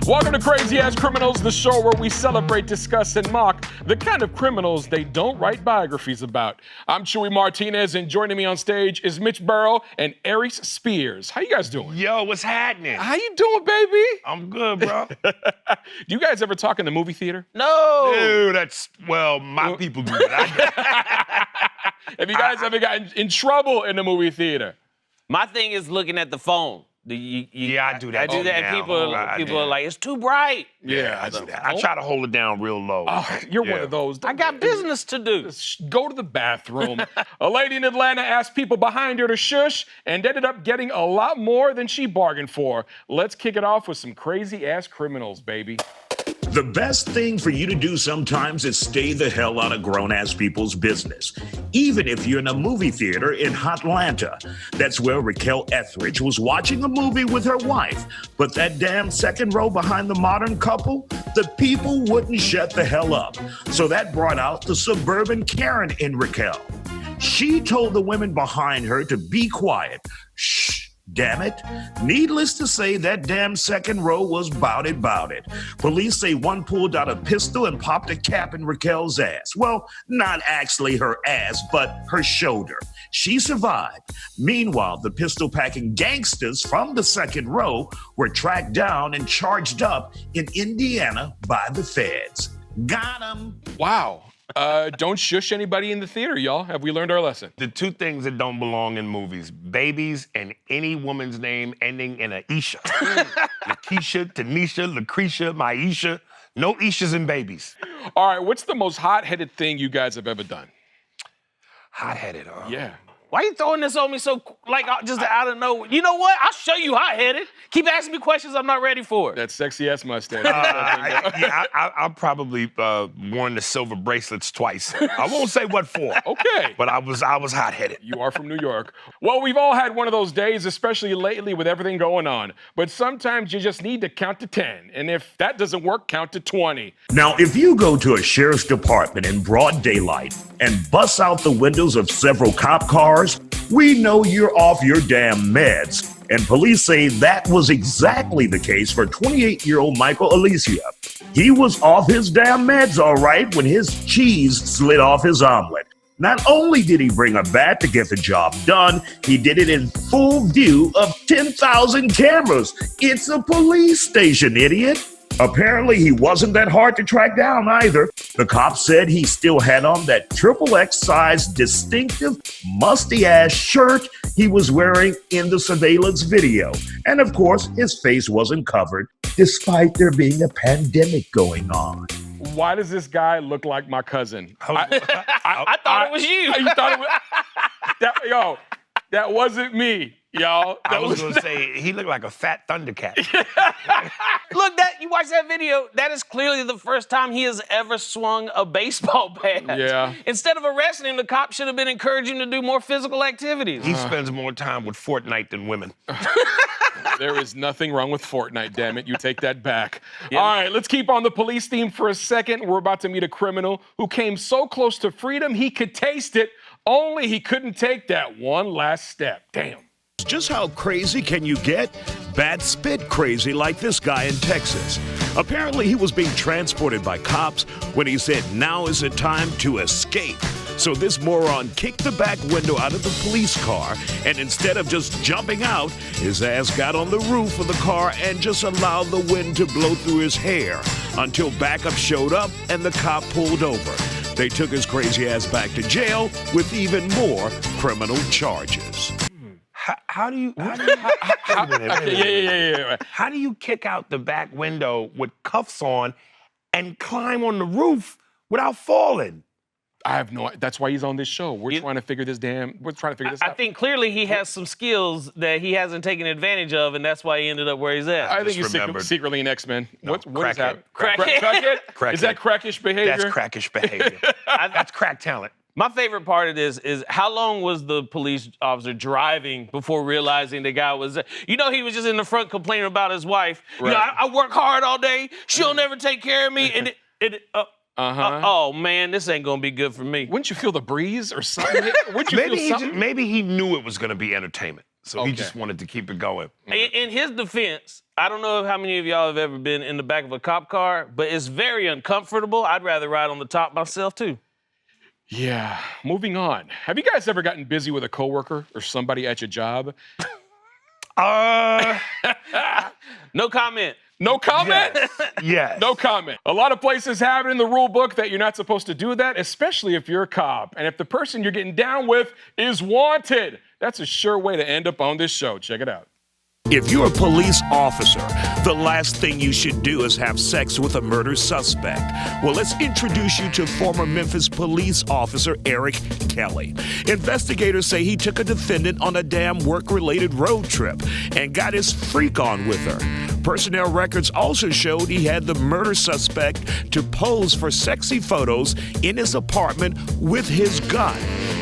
Welcome to Crazy Ass Criminals, the show where we celebrate, discuss, and mock the kind of criminals they don't write biographies about. I'm Chuey Martinez, and joining me on stage is Mitch Burrows and Aries Spears. How you guys doing? Yo, what's happening? How you doing, baby? I'm good, bro. Do you guys ever talk in the movie theater? No. Dude, my people do that. Have you guys ever gotten in trouble in the movie theater? My thing is looking at the phone. Yeah, I do that. I do that, and people are like, it's too bright. Yeah, I do that. I try to hold it down real low. Oh, you're one of those. I got business to do. Go to the bathroom. A lady in Atlanta asked people behind her to shush and ended up getting a lot more than she bargained for. Let's kick it off with some crazy-ass criminals, baby. The best thing for you to do sometimes is stay the hell out of grown-ass people's business, even if you're in a movie theater in Hotlanta. That's where Raquel Etheridge was watching a movie with her wife, but that damn second row behind the modern couple, the people wouldn't shut the hell up. So that brought out the suburban Karen in Raquel. She told the women behind her to be quiet. Shh. Damn it. Needless to say, that damn second row was bout it. Police say one pulled out a pistol and popped a cap in Raquel's ass. Well, not actually her ass, but her shoulder. She survived. Meanwhile, the pistol-packing gangsters from the second row were tracked down and charged up in Indiana by the feds. Got 'em. Wow. Don't shush anybody in the theater, y'all. Have we learned our lesson? The two things that don't belong in movies, babies and any woman's name ending in a Isha. Lakeisha, Tanisha, Lucretia, Maisha. No Ishas and babies. All right, what's the most hot-headed thing you guys have ever done? Hot-headed, Yeah. Why you throwing this on me so, just out of nowhere? You know what? I'll show you hot-headed. Keep asking me questions I'm not ready for. That sexy-ass mustache. I probably worn the silver bracelets twice. I won't say what for. Okay. But I was hot-headed. You are from New York. Well, we've all had one of those days, especially lately with everything going on. But sometimes you just need to count to 10. And if that doesn't work, count to 20. Now, if you go to a sheriff's department in broad daylight and bust out the windows of several cop cars, we know you're off your damn meds. And police say that was exactly the case for 28-year-old Michael Isiah. He was off his damn meds, all right, when his cheese slid off his omelet. Not only did he bring a bat to get the job done, he did it in full view of 10,000 cameras. It's a police station, idiot. Apparently, he wasn't that hard to track down either. The cops said he still had on that XXX size distinctive musty-ass shirt he was wearing in the surveillance video. And of course, his face wasn't covered, despite there being a pandemic going on. Why does this guy look like my cousin? I thought it was you. You thought it was... that wasn't me. Y'all, I was gonna say he looked like a fat Thundercat. Look, you watch that video. That is clearly the first time he has ever swung a baseball bat. Yeah. Instead of arresting him, the cop should have been encouraging him to do more physical activities. He spends more time with Fortnite than women. There is nothing wrong with Fortnite, damn it. You take that back. Yeah. All right, let's keep on the police theme for a second. We're about to meet a criminal who came so close to freedom he could taste it, only he couldn't take that one last step. Damn. Just how crazy can you get? Bad spit crazy like this guy in Texas. Apparently he was being transported by cops when he said now is the time to escape. So this moron kicked the back window out of the police car, and instead of just jumping out, his ass got on the roof of the car and just allowed the wind to blow through his hair until backup showed up and the cop pulled over. They took his crazy ass back to jail with even more criminal charges. How do you kick out the back window with cuffs on and climb on the roof without falling? I have no idea. That's why he's on this show. We're trying to figure this out. I think clearly he has some skills that he hasn't taken advantage of, and that's why he ended up where he's at. I think he's secretly an X-Men. No, what is that? Crackhead? Is that crackish behavior? That's crackish behavior. That's crack talent. My favorite part of this is how long was the police officer driving before realizing the guy was there? You know, he was just in the front complaining about his wife. Right. You know, I work hard all day. She'll never take care of me. And oh, man, this ain't going to be good for me. Wouldn't you feel the breeze or something? Wouldn't you feel something? Maybe he knew it was going to be entertainment. So he just wanted to keep it going. In his defense, I don't know how many of y'all have ever been in the back of a cop car, but it's very uncomfortable. I'd rather ride on the top myself, too. Yeah, moving on. Have you guys ever gotten busy with a coworker or somebody at your job? No comment. No comment? Yes. No comment. A lot of places have it in the rule book that you're not supposed to do that, especially if you're a cop. And if the person you're getting down with is wanted, that's a sure way to end up on this show. Check it out. If you're a police officer, the last thing you should do is have sex with a murder suspect. Well, let's introduce you to former Memphis police officer Eric Kelly. Investigators say he took a defendant on a damn work-related road trip and got his freak on with her. Personnel records also showed he had the murder suspect to pose for sexy photos in his apartment with his gun.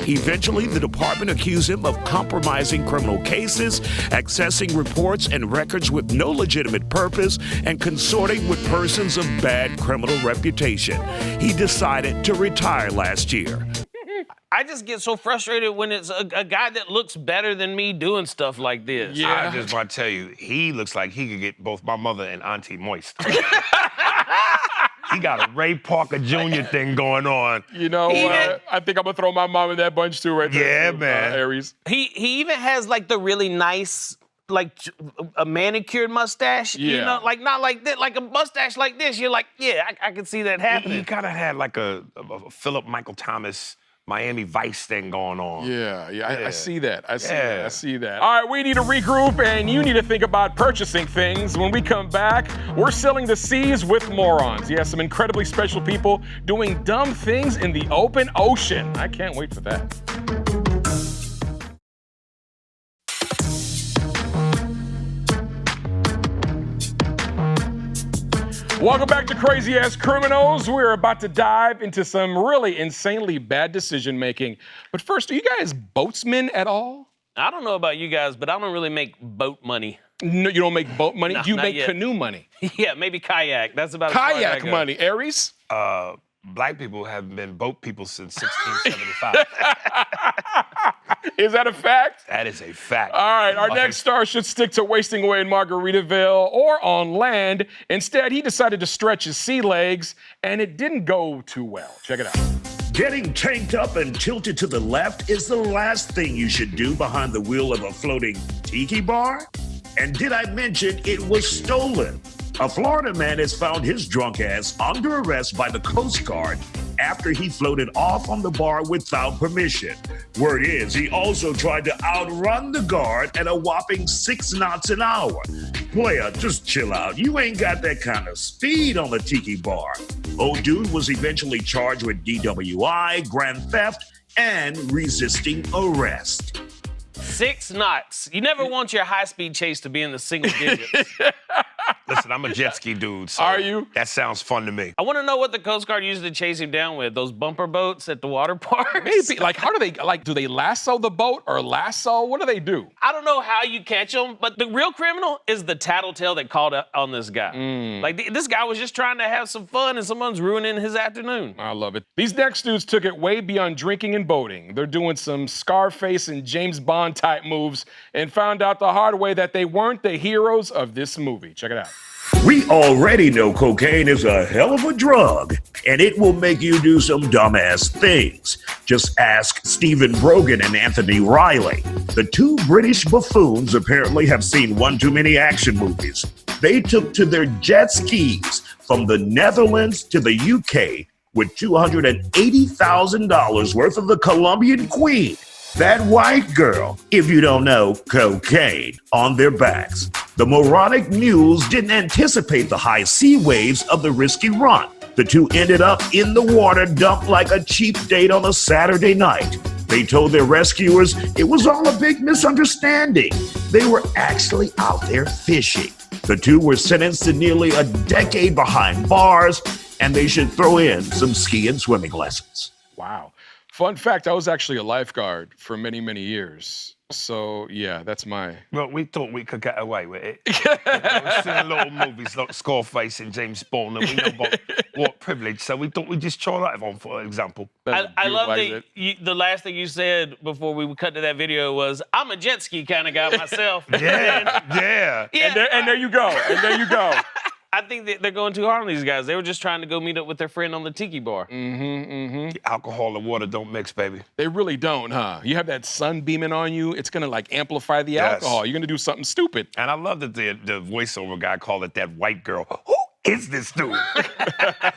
Eventually, the department accused him of compromising criminal cases, accessing reports and records with no legitimate purpose, and consorting with persons of bad criminal reputation. He decided to retire last year. I just get so frustrated when it's a guy that looks better than me doing stuff like this. I just want to tell you, he looks like he could get both my mother and Auntie moist. He got a Ray Parker Jr. thing going on. You know, I think I'm going to throw my mom in that bunch too right there. Yeah, man. Aries. He even has like the really nice, like a manicured mustache. Yeah. You know, like not like this, like a mustache like this. You're like, yeah, I can see that happening. He kind of had like a Philip Michael Thomas Miami Vice thing going on. I see that. I see that. All right, we need to regroup, and you need to think about purchasing things. When we come back, we're selling the seas with morons. Yeah, some incredibly special people doing dumb things in the open ocean. I can't wait for that. Welcome back to Crazy Ass Criminals. We're about to dive into some really insanely bad decision making. But first, are you guys boatsmen at all? I don't know about you guys, but I don't really make boat money. No, you don't make boat money? No, you not make yet. canoe money. Yeah, maybe kayak. That's about as far as I Kayak go. money. Aries? Black people have been boat people since 1675. Is that a fact? That is a fact. All right, our next star should stick to wasting away in Margaritaville or on land. Instead, he decided to stretch his sea legs, and it didn't go too well. Check it out. Getting tanked up and tilted to the left is the last thing you should do behind the wheel of a floating tiki bar. And did I mention it was stolen? A Florida man has found his drunk ass under arrest by the Coast Guard after he floated off on the bar without permission. Word is, he also tried to outrun the guard at a whopping 6 knots an hour. Player, just chill out. You ain't got that kind of speed on the tiki bar. Old dude was eventually charged with DWI, grand theft, and resisting arrest. 6 knots. You never want your high-speed chase to be in the single digits. Listen, I'm a jet ski dude, so Are you? that sounds fun to me. I want to know what the Coast Guard used to chase him down with. Those bumper boats at the water parks? Maybe, like, how do they, like, do they lasso the boat or lasso? What do they do? I don't know how you catch them, but the real criminal is the tattletale that called on this guy. Like, this guy was just trying to have some fun, and someone's ruining his afternoon. I love it. These next dudes took it way beyond drinking and boating. They're doing some Scarface and James Bond type moves and found out the hard way that they weren't the heroes of this movie. Check it out. We already know cocaine is a hell of a drug, and it will make you do some dumbass things. Just ask Stephen Brogan and Anthony Riley. The two British buffoons apparently have seen one too many action movies. They took to their jet skis from the Netherlands to the UK with $280,000 worth of the Colombian Queen, that white girl, if you don't know, cocaine, on their backs. The moronic mules didn't anticipate the high sea waves of the risky run. The two ended up in the water, dumped like a cheap date on a Saturday night. They told their rescuers it was all a big misunderstanding. They were actually out there fishing. The two were sentenced to nearly a decade behind bars, and they should throw in some ski and swimming lessons. Wow. Fun fact, I was actually a lifeguard for many, many years. So, yeah, that's my... Well, we thought we could get away with it. We've seen little movies like Scarface and James Bond, and we know about what privilege, so we thought we'd just try that one, for example. I love that the last thing you said before we cut to that video was, I'm a jet ski kind of guy myself. Yeah. And there you go. And there you go. I think that they're going too hard on these guys. They were just trying to go meet up with their friend on the tiki bar. Alcohol and water don't mix, baby. They really don't, huh? You have that sun beaming on you, it's gonna like amplify the alcohol. You're gonna do something stupid. And I love that the voiceover guy called it that white girl. Who is this dude? I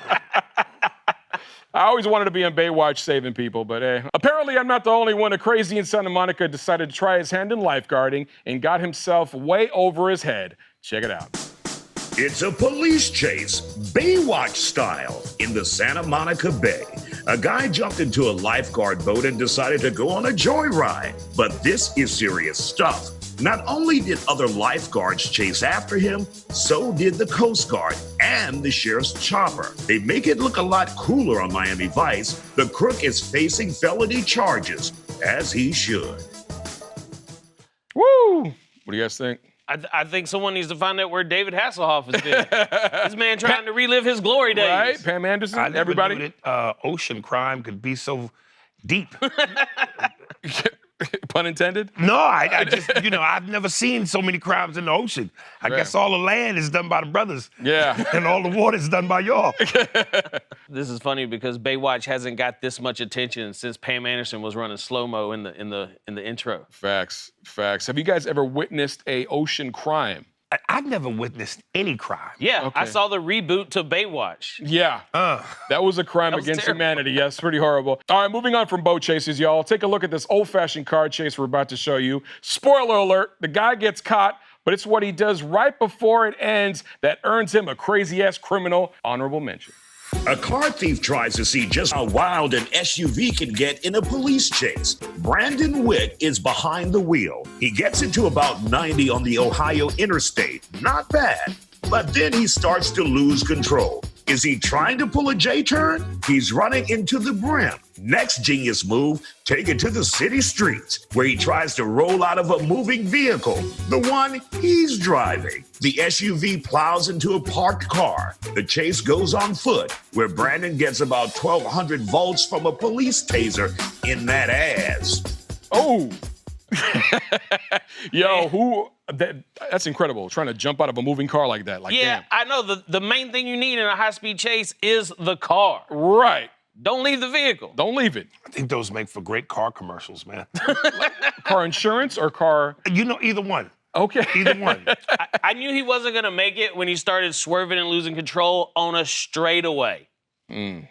always wanted to be on Baywatch saving people, but hey. Apparently, I'm not the only one. A crazy in Santa Monica decided to try his hand in lifeguarding and got himself way over his head. Check it out. It's a police chase, Baywatch style, in the Santa Monica Bay. A guy jumped into a lifeguard boat and decided to go on a joyride. But this is serious stuff. Not only did other lifeguards chase after him, so did the Coast Guard and the sheriff's chopper. They make it look a lot cooler on Miami Vice. The crook is facing felony charges, as he should. Woo! What do you guys think? I think someone needs to find out where David Hasselhoff has been. This man trying to relive his glory days. Right? Pam Anderson, I never everybody. knew that ocean crime could be so deep. Pun intended? No, I just, I've never seen so many crimes in the ocean. I guess all the land is done by the brothers. Yeah. And all the water is done by y'all. This is funny because Baywatch hasn't got this much attention since Pam Anderson was running slow-mo in the intro. Facts. Have you guys ever witnessed a ocean crime? I've never witnessed any crime. Yeah, Okay. I saw the reboot to Baywatch. Yeah. That was a crime against humanity. Yes, pretty horrible. All right, moving on from boat chases, y'all. Take a look at this old-fashioned car chase we're about to show you. Spoiler alert, the guy gets caught, but it's what he does right before it ends that earns him a crazy-ass criminal honorable mention. A car thief tries to see just how wild an SUV can get in a police chase. Brandon Wick is behind the wheel. He gets it to about 90 on the Ohio interstate. Not bad. But then he starts to lose control. Is he trying to pull a J-turn? He's running into the brim. Next genius move, take it to the city streets, where he tries to roll out of a moving vehicle, the one he's driving. The SUV plows into a parked car. The chase goes on foot, where Brandon gets about 1,200 volts from a police taser in that ass. Oh. Yo, that's incredible. Trying to jump out of a moving car like that. Like, Yeah, damn. I know. The main thing you need in a high-speed chase is the car. Right. Don't leave the vehicle. Don't leave it. I think those make for great car commercials, man. Car insurance or car? Either one. Okay. Either one. I knew he wasn't going to make it when he started swerving and losing control on a straightaway.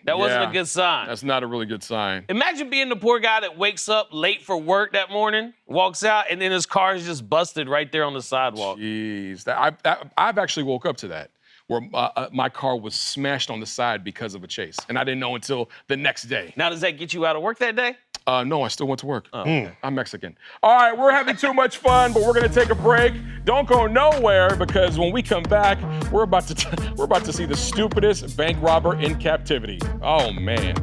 That wasn't a good sign. That's not a really good sign. Imagine being the poor guy that wakes up late for work that morning, walks out, and then his car is just busted right there on the sidewalk. Jeez. I've actually woke up to that, where my car was smashed on the side because of a chase. And I didn't know until the next day. Now, does that get you out of work that day? No, I still went to work. Oh, okay. I'm Mexican. All right, we're having too much fun, but we're gonna take a break. Don't go nowhere, because when we come back, we're about to see the stupidest bank robber in captivity. Oh man.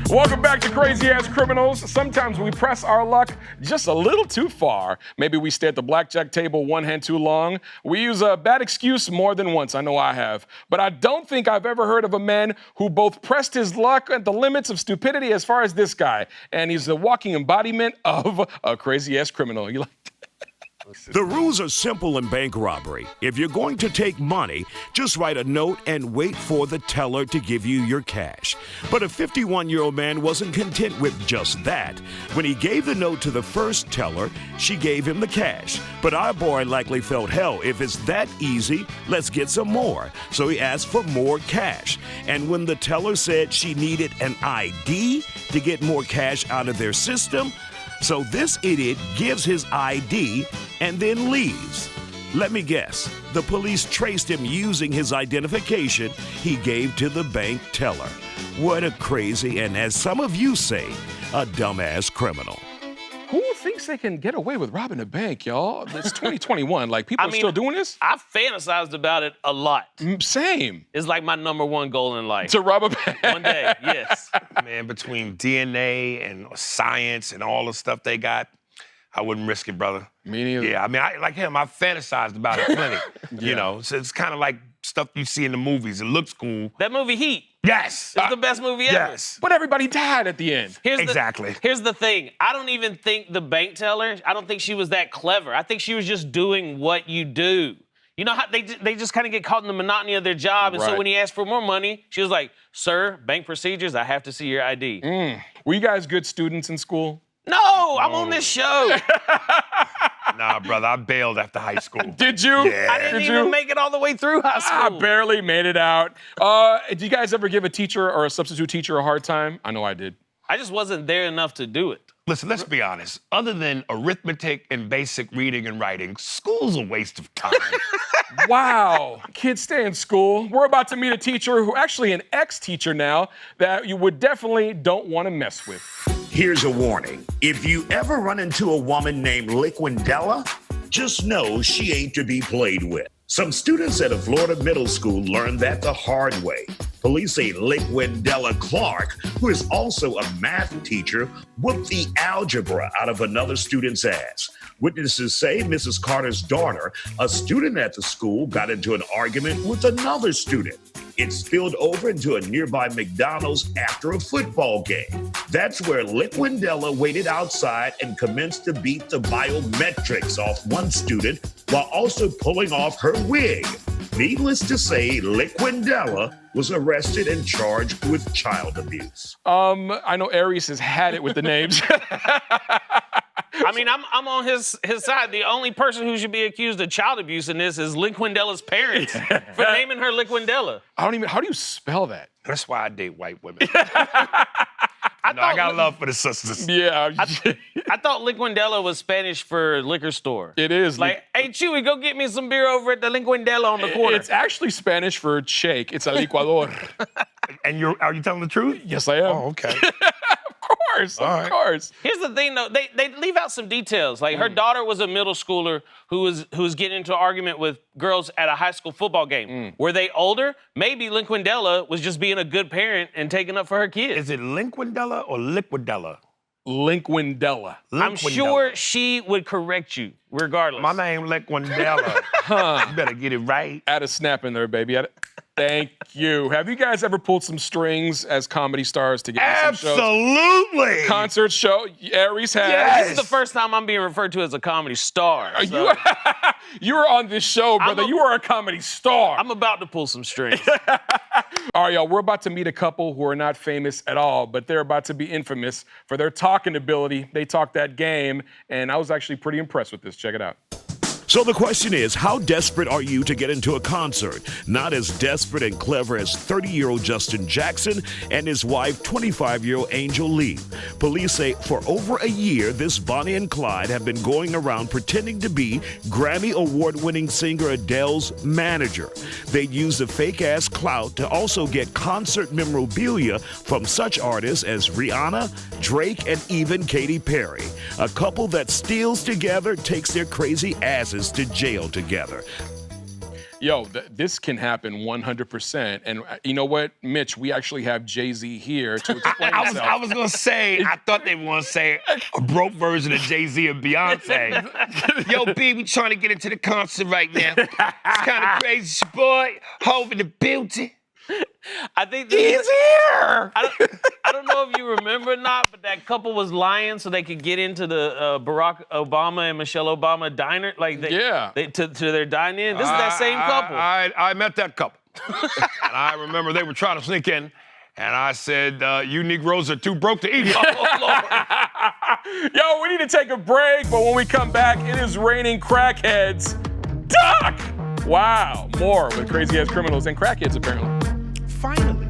Welcome back to Crazy Ass Criminals. Sometimes we press our luck just a little too far. Maybe we stay at the blackjack table one hand too long. We use a bad excuse more than once. I know I have. But I don't think I've ever heard of a man who both pressed his luck at the limits of stupidity as far as this guy. And he's the walking embodiment of a crazy ass criminal. You like that? The rules are simple in bank robbery. If you're going to take money, just write a note and wait for the teller to give you your cash. But a 51-year-old man wasn't content with just that. When he gave the note to the first teller, she gave him the cash. But our boy likely felt, hell, if it's that easy, let's get some more. So he asked for more cash. And when the teller said she needed an ID to get more cash out of their system, so this idiot gives his ID and then leaves. Let me guess, the police traced him using his identification he gave to the bank teller. What a crazy and, as some of you say, a dumbass criminal. Who thinks they can get away with robbing a bank, y'all? It's 2021. Like, people are still doing this? I fantasized about it a lot. Same. It's like my #1 goal in life. To rob a bank. One day, yes. Man, between DNA and science and all the stuff they got, I wouldn't risk it, brother. Me neither. Yeah, I mean, like him, I fantasized about it plenty. You know, so it's kind of like stuff you see in the movies. It looks cool. That movie Heat. Yes. It's the best movie ever. Yes. But everybody died at the end. Exactly. Here's the thing. I don't even think the bank teller, I don't think she was that clever. I think she was just doing what you do. You know how they just kind of get caught in the monotony of their job. And so when he asked for more money, she was like, "Sir, bank procedures, I have to see your ID." Were you guys good students in school? No, I'm on this show. Nah, brother, I bailed after high school. Did you? Yeah. I didn't even make it all the way through high school. I barely made it out. Did you guys ever give a teacher or a substitute teacher a hard time? I know I did. I just wasn't there enough to do it. Listen, let's be honest. Other than arithmetic and basic reading and writing, school's a waste of time. Wow. Kids, stay in school. We're about to meet a teacher who actually an ex-teacher now that you would definitely don't want to mess with. Here's a warning. If you ever run into a woman named Liquindella, just know she ain't to be played with. Some students at a Florida middle school learned that the hard way. Police say Liquindella Clark, who is also a math teacher, whooped the algebra out of another student's ass. Witnesses say Mrs. Carter's daughter, a student at the school, got into an argument with another student. It spilled over into a nearby McDonald's after a football game. That's where Liquindella waited outside and commenced to beat the biometrics off one student while also pulling off her wig. Needless to say, Liquindella was arrested and charged with child abuse. I know Aries has had it with the names. I mean, I'm on his side. The only person who should be accused of child abuse in this is Liquindella's parents for naming her Liquindella. How do you spell that? That's why I date white women. I got love for the sisters. Yeah. I thought Liquindella was Spanish for liquor store. It is. Like, hey, Chuey, go get me some beer over at the Liquindella on the corner. It's actually Spanish for shake. It's a licuador. And are you telling the truth? Yes, I am. Oh, okay. Of course. Here's the thing, though. They leave out some details. Like, her daughter was a middle schooler who was getting into an argument with girls at a high school football game. Were they older? Maybe Liquindella was just being a good parent and taking up for her kids. Is it Liquindella or Liquidella? Liquindella. I'm sure she would correct you, regardless. My name Liquindella. You better get it right. Add a snap in there, baby. Thank you. Have you guys ever pulled some strings as comedy stars to get into some shows? Absolutely. Concert show. Aries has. Yes. This is the first time I'm being referred to as a comedy star. You were on this show, brother. You are a comedy star. I'm about to pull some strings. All right, y'all, we're about to meet a couple who are not famous at all, but they're about to be infamous for their talking ability. They talk that game, and I was actually pretty impressed with this. Check it out. So the question is, how desperate are you to get into a concert? Not as desperate and clever as 30-year-old Justin Jackson and his wife, 25-year-old Angel Lee. Police say for over a year, this Bonnie and Clyde have been going around pretending to be Grammy Award-winning singer Adele's manager. They use the fake-ass clout to also get concert memorabilia from such artists as Rihanna, Drake, and even Katy Perry. A couple that steals together takes their crazy asses to jail together. Yo, this can happen 100%. And you know what, Mitch, we actually have Jay-Z here to explain himself. I was going to say, I thought they were going to say a broke version of Jay-Z and Beyonce. Yo, B, we trying to get into the concert right now. It's kind of crazy. It's your boy, Hov in the building. I think He's here. I don't know if you remember or not, but that couple was lying so they could get into the Barack Obama and Michelle Obama diner, to their dine-in. This is that same couple. I met that couple, and I remember they were trying to sneak in, and I said, "You Negroes are too broke to eat." Oh, Lord. Yo, we need to take a break, but when we come back, it is raining crackheads. Doc! Wow, more with crazy-ass criminals and crackheads, apparently. Finally.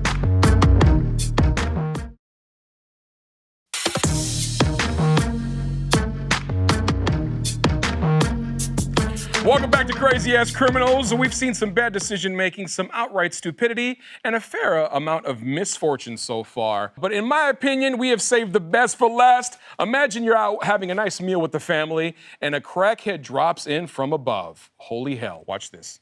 Welcome back to Crazy Ass Criminals. We've seen some bad decision making, some outright stupidity, and a fair amount of misfortune so far. But in my opinion, we have saved the best for last. Imagine you're out having a nice meal with the family, and a crackhead drops in from above. Holy hell, watch this.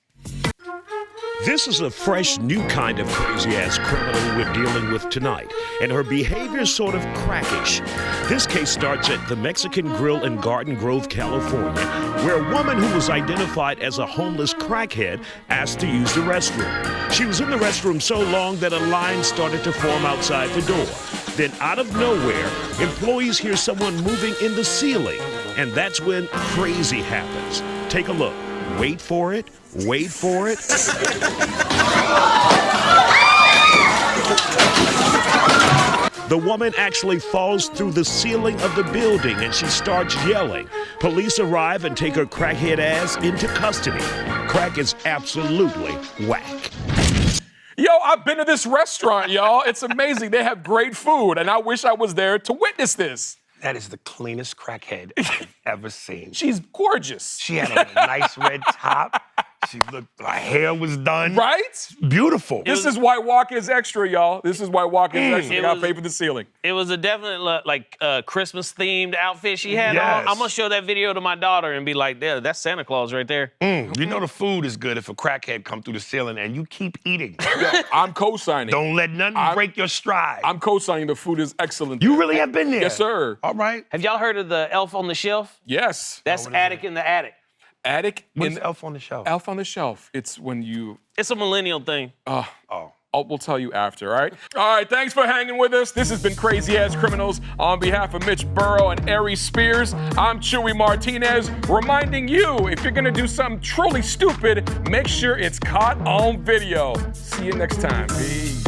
This is a fresh, new kind of crazy-ass criminal we're dealing with tonight, and her behavior's sort of crackish. This case starts at the Mexican Grill in Garden Grove, California, where a woman who was identified as a homeless crackhead asked to use the restroom. She was in the restroom so long that a line started to form outside the door. Then, out of nowhere, employees hear someone moving in the ceiling, and that's when crazy happens. Take a look. Wait for it. Wait for it. The woman actually falls through the ceiling of the building and she starts yelling. Police arrive and take her crackhead ass into custody. Crack is absolutely whack. Yo, I've been to this restaurant, y'all. It's amazing. They have great food, and I wish I was there to witness this. That is the cleanest crackhead I've ever seen. She's gorgeous. She had on a nice red top. She looked, her hair was done. Right? Beautiful. This is why walk is extra, y'all. This is why walk is extra. You gotta pay for the ceiling. It was a definite Christmas-themed outfit she had Yes. on. I'm gonna show that video to my daughter and be like, "There, that's Santa Claus right there." You know the food is good if a crackhead come through the ceiling and you keep eating. Yo, I'm co-signing. Don't let nothing break your stride. I'm co-signing. The food is excellent. You really have been there? Yes, sir. All right. Have y'all heard of the Elf on the Shelf? Yes. That's Attic in the Attic. Attic What's in Elf on the Shelf? Elf on the Shelf. It's when you. It's a millennial thing. We'll tell you after, all right? All right, thanks for hanging with us. This has been Crazy Ass Criminals. On behalf of Mitch, Burrows, and Aries Spears, I'm Chuey Martinez, reminding you, if you're gonna do something truly stupid, make sure it's caught on video. See you next time. Peace.